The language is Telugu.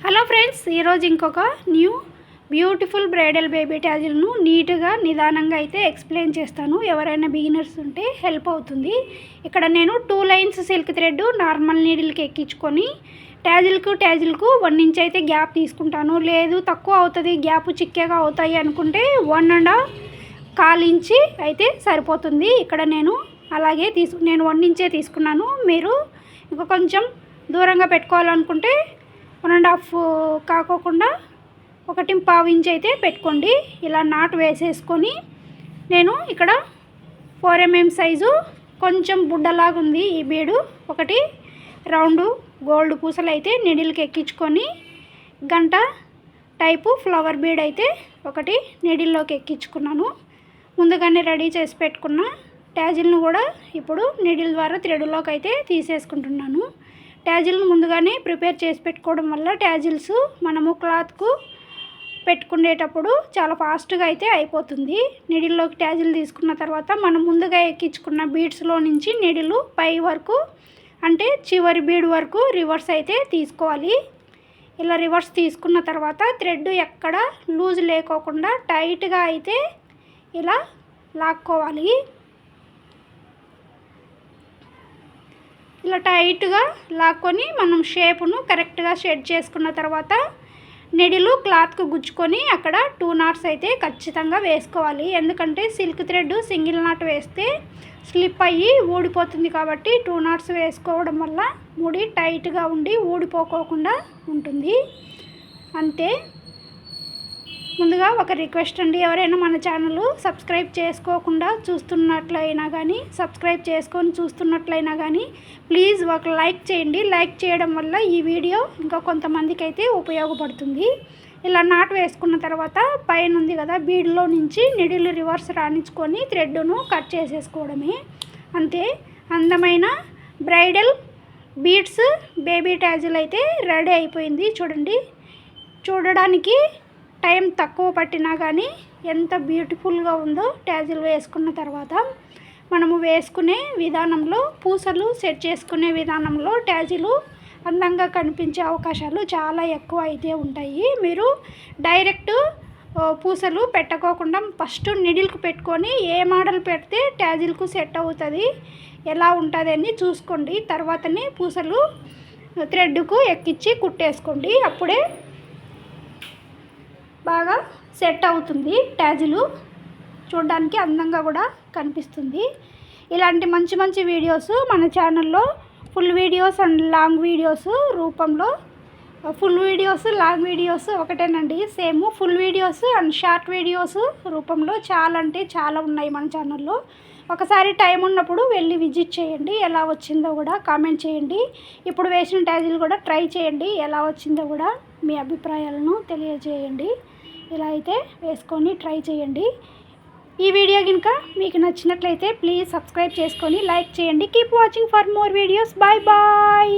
హలో ఫ్రెండ్స్, ఈరోజు ఇంకొక న్యూ బ్యూటిఫుల్ బ్రైడల్ బేబీ ట్యాజిల్ను నీట్గా నిదానంగా అయితే ఎక్స్ప్లెయిన్ చేస్తాను. ఎవరైనా బిగినర్స్ ఉంటే హెల్ప్ అవుతుంది. ఇక్కడ నేను 2 లైన్స్ సిల్క్ థ్రెడ్ నార్మల్ నీడిల్కి ఎక్కించుకొని ట్యాజిల్కు 1 ఇంచ్ అయితే గ్యాప్ తీసుకుంటాను. లేదు తక్కువ అవుతుంది, గ్యాప్ చిక్కగా అవుతాయి అనుకుంటే 1.25 ఇంచి అయితే సరిపోతుంది. ఇక్కడ నేను అలాగే నేను 1 ఇంచే తీసుకున్నాను. మీరు ఇంకా కొంచెం దూరంగా పెట్టుకోవాలనుకుంటే 1.5 కాకోకుండా 1.25 ఇంచ్ అయితే పెట్టుకోండి. ఇలా నాట్ వేసేసుకొని నేను ఇక్కడ 4 mm సైజు కొంచెం బుడ్డలాగా ఉంది ఈ బీడు, ఒకటి రౌండ్ గోల్డ్ పూసలు అయితే నీడిల్కి ఎక్కించుకొని గంట టైపు ఫ్లవర్ బీడ్ అయితే ఒకటి నీడిల్లోకి ఎక్కించుకున్నాను. ముందుగానే రెడీ చేసి పెట్టుకున్న ట్యాజిల్ను కూడా ఇప్పుడు నీడిల్ ద్వారా థ్రెడ్లోకి అయితే తీసేసుకుంటున్నాను. ట్యాజిల్ను ముందుగానే ప్రిపేర్ చేసి పెట్టుకోవడం వల్ల ట్యాజిల్స్ మనము క్లాత్కు పెట్టుకునేటప్పుడు చాలా ఫాస్ట్గా అయితే అయిపోతుంది. నీడిల్లోకి ట్యాజిల్ తీసుకున్న తర్వాత మనం ముందుగా ఎక్కించుకున్న బీడ్స్లో నుంచి నీడిలు పై వరకు అంటే చివరి బీడ్ వరకు రివర్స్ అయితే తీసుకోవాలి. ఇలా రివర్స్ తీసుకున్న తర్వాత థ్రెడ్ ఎక్కడ లూజ్ లేకోకుండా టైట్గా అయితే ఇలా లాక్కోవాలి. ఇలా టైట్గా లాక్కొని మనం షేపును కరెక్ట్గా సెట్ చేసుకున్న తర్వాత నీడిలు క్లాత్కు గుచ్చుకొని అక్కడ 2 నాట్స్ అయితే ఖచ్చితంగా వేసుకోవాలి. ఎందుకంటే సిల్క్ థ్రెడ్ సింగిల్ నాట్ వేస్తే స్లిప్ అయ్యి ఊడిపోతుంది కాబట్టి 2 నాట్స్ వేసుకోవడం వల్ల ముడి టైట్గా ఉండి ఊడిపోకోకుండా ఉంటుంది. అంతే. ముందుగా ఒక రిక్వెస్ట్ అండి, ఎవరైనా మన ఛానల్ సబ్స్క్రైబ్ చేసుకోకుండా చూస్తున్నట్లయినా కానీ చూస్తున్నట్లయినా కానీ ప్లీజ్ ఒక లైక్ చేయండి. లైక్ చేయడం వల్ల ఈ వీడియో ఇంకా కొంతమందికి అయితే ఉపయోగపడుతుంది. ఇలా నాట్ వేసుకున్న తర్వాత పైన ఉంది కదా బీడ్లో నుంచి నిడిల్ రివర్స్ రాణించుకొని థ్రెడ్ను కట్ చేసేసుకోవడమే. అంతే. అందమైన బ్రైడల్ బీడ్స్ బేబీ ట్యాజిల్ అయితే రెడీ అయిపోయింది. చూడండి, చూడడానికి టైం తక్కువ పట్టినా కానీ ఎంత బ్యూటిఫుల్గా ఉందో ట్యాజిల్ వేసుకున్న తర్వాత. మనము వేసుకునే విధానంలో పూసలు సెట్ చేసుకునే విధానంలో ట్యాజిలు అందంగా కనిపించే అవకాశాలు చాలా ఎక్కువ అయితే ఉంటాయి. మీరు డైరెక్ట్ పూసలు పెట్టుకోకుండా ఫస్ట్ నిడిల్కు పెట్టుకొని ఏ మోడల్ పెడితే ట్యాజిల్కు సెట్ అవుతుంది, ఎలా ఉంటుంది అని చూసుకోండి. తర్వాతనే పూసలు థ్రెడ్కు ఎక్కించి కుట్టేసుకోండి. అప్పుడే బాగా సెట్ అవుతుంది. ట్యాజిలు చూడడానికి అందంగా కూడా కనిపిస్తుంది. ఇలాంటి మంచి మంచి వీడియోస్ మన ఛానల్లో full videos and long videos రూపంలో, ఫుల్ వీడియోస్ లాంగ్ వీడియోస్ ఒకటేనండి, same full videos and short videos రూపంలో చాలా అంటే చాలా ఉన్నాయి మన ఛానల్లో. ఒకసారి టైం ఉన్నప్పుడు వెళ్ళి విజిట్ చేయండి. ఎలా వచ్చిందో కూడా కామెంట్ చేయండి. ఇప్పుడు వేసిన ట్యాజిల్ కూడా ట్రై చేయండి. ఎలా వచ్చిందో కూడా మీ అభిప్రాయాలను తెలియజేయండి. ఇలా అయితే వేసుకొని ట్రై చేయండి. ఈ వీడియో కనుక మీకు నచ్చినట్లయితే ప్లీజ్ సబ్స్క్రైబ్ చేసుకొని లైక్ చేయండి. Keep watching for more videos. Bye bye.